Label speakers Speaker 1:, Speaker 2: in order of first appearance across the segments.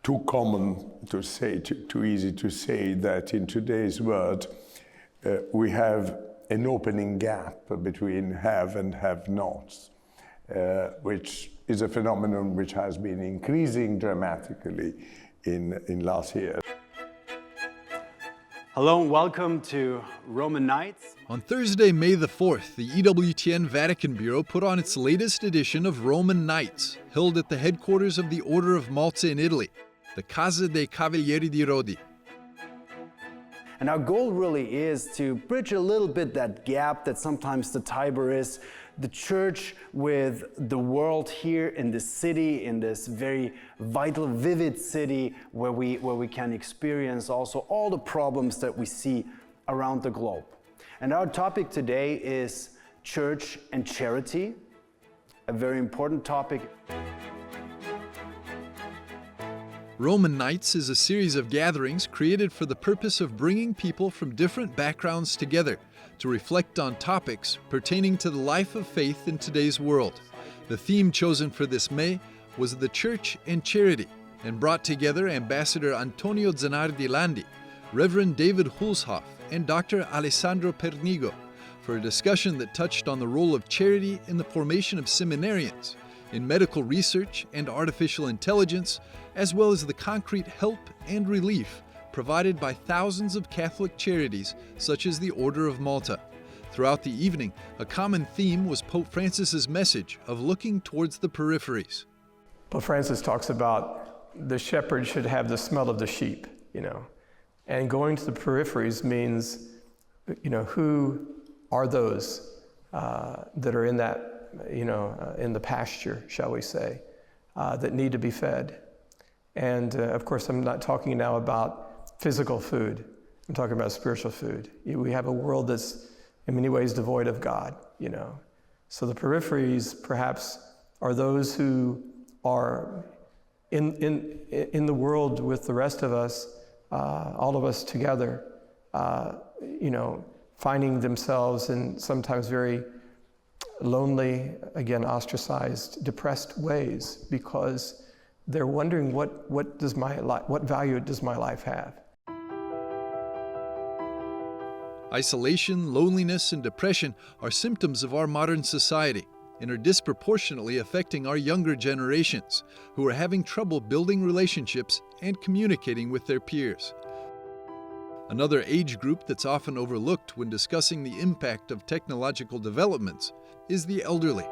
Speaker 1: too common to say, too easy to say that in today's world we have an opening gap between have and have-nots, which is a phenomenon which has been increasing dramatically in last years.
Speaker 2: Hello and welcome to Roman Nights.
Speaker 3: On Thursday, May the 4th, the EWTN Vatican Bureau put on its latest edition of Roman Nights, held at the headquarters of the Order of Malta in Italy, the Casa dei Cavalieri di Rodi.
Speaker 2: And our goal really is to bridge a little bit that gap that sometimes the Tiber is, the church with the world here in this city, in this very vital, vivid city where we can experience also all the problems that we see around the globe. And our topic today is church and charity, a very important topic.
Speaker 3: Roman Nights is a series of gatherings created for the purpose of bringing people from different backgrounds together to reflect on topics pertaining to the life of faith in today's world. The theme chosen for this May was the Church and Charity, and brought together Ambassador Antonio Zanardi Landi, Reverend David Hulshof, and Doctor Alessandro Pernigo for a discussion that touched on the role of charity in the formation of seminarians, in medical research and artificial intelligence, as well as the concrete help and relief provided by thousands of Catholic charities such as the Order of Malta. Throughout the evening, a common theme was Pope Francis's message of looking towards the peripheries.
Speaker 4: Pope Francis talks about the shepherd should have the smell of the sheep, and going to the peripheries means, who are those that are in that, in the pasture, shall we say, that need to be fed. And of course, I'm not talking now about physical food. I'm talking about spiritual food. We have a world that's in many ways devoid of God, So the peripheries perhaps are those who are in the world with the rest of us, all of us together, finding themselves in sometimes very lonely, again, ostracized, depressed ways because they're wondering what value does my life have?
Speaker 3: Isolation, loneliness, and depression are symptoms of our modern society and are disproportionately affecting our younger generations, who are having trouble building relationships and communicating with their peers. Another age group that's often overlooked when discussing the impact of technological developments is the elderly.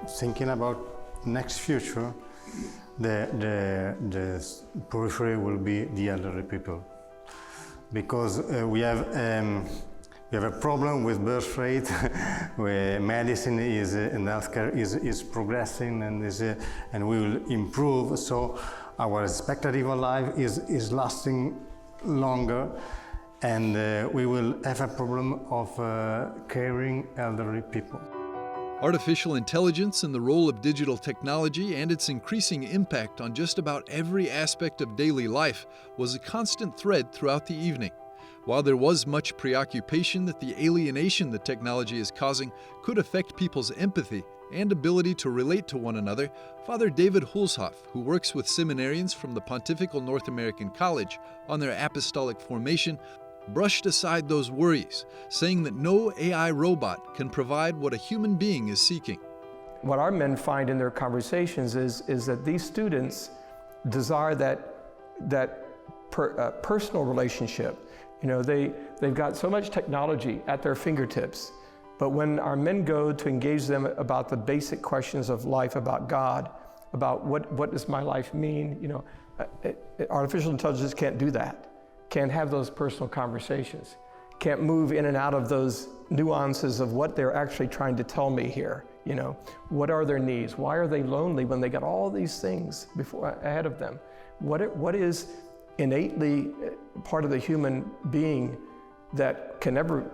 Speaker 5: Thinking about next future, the periphery will be the elderly people, because we have a problem with birth rate, where medicine and healthcare is progressing and we will improve. So our expectancy of life is lasting longer, and we will have a problem of caring elderly people.
Speaker 3: Artificial intelligence and the role of digital technology and its increasing impact on just about every aspect of daily life was a constant thread throughout the evening. While there was much preoccupation that the alienation that technology is causing could affect people's empathy and ability to relate to one another, Father David Hulshof, who works with seminarians from the Pontifical North American College on their apostolic formation, brushed aside those worries, saying that no AI robot can provide what a human being is seeking.
Speaker 4: What our men find in their conversations is that these students desire that personal relationship. They've got so much technology at their fingertips, but when our men go to engage them about the basic questions of life, about God, about what does my life mean, artificial intelligence can't do that. Can't have those personal conversations, can't move in and out of those nuances of what they're actually trying to tell me here. What are their needs? Why are they lonely when they got all these things ahead of them? What is innately part of the human being that can never,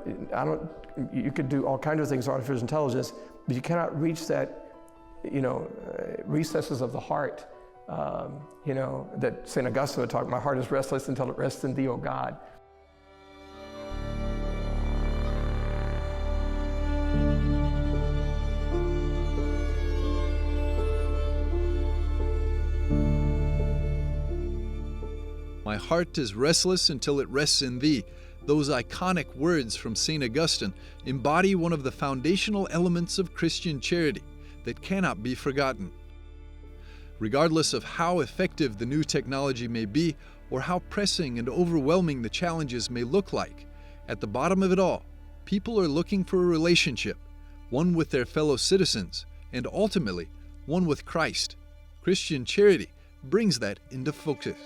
Speaker 4: you could do all kinds of things with artificial intelligence, but you cannot reach that, recesses of the heart. That St. Augustine would talk, my heart is restless until it rests in thee, O God.
Speaker 3: My heart is restless until it rests in Thee. Those iconic words from St. Augustine embody one of the foundational elements of Christian charity that cannot be forgotten. Regardless of how effective the new technology may be, or how pressing and overwhelming the challenges may look like, at the bottom of it all, people are looking for a relationship, one with their fellow citizens, and ultimately, one with Christ. Christian charity brings that into focus.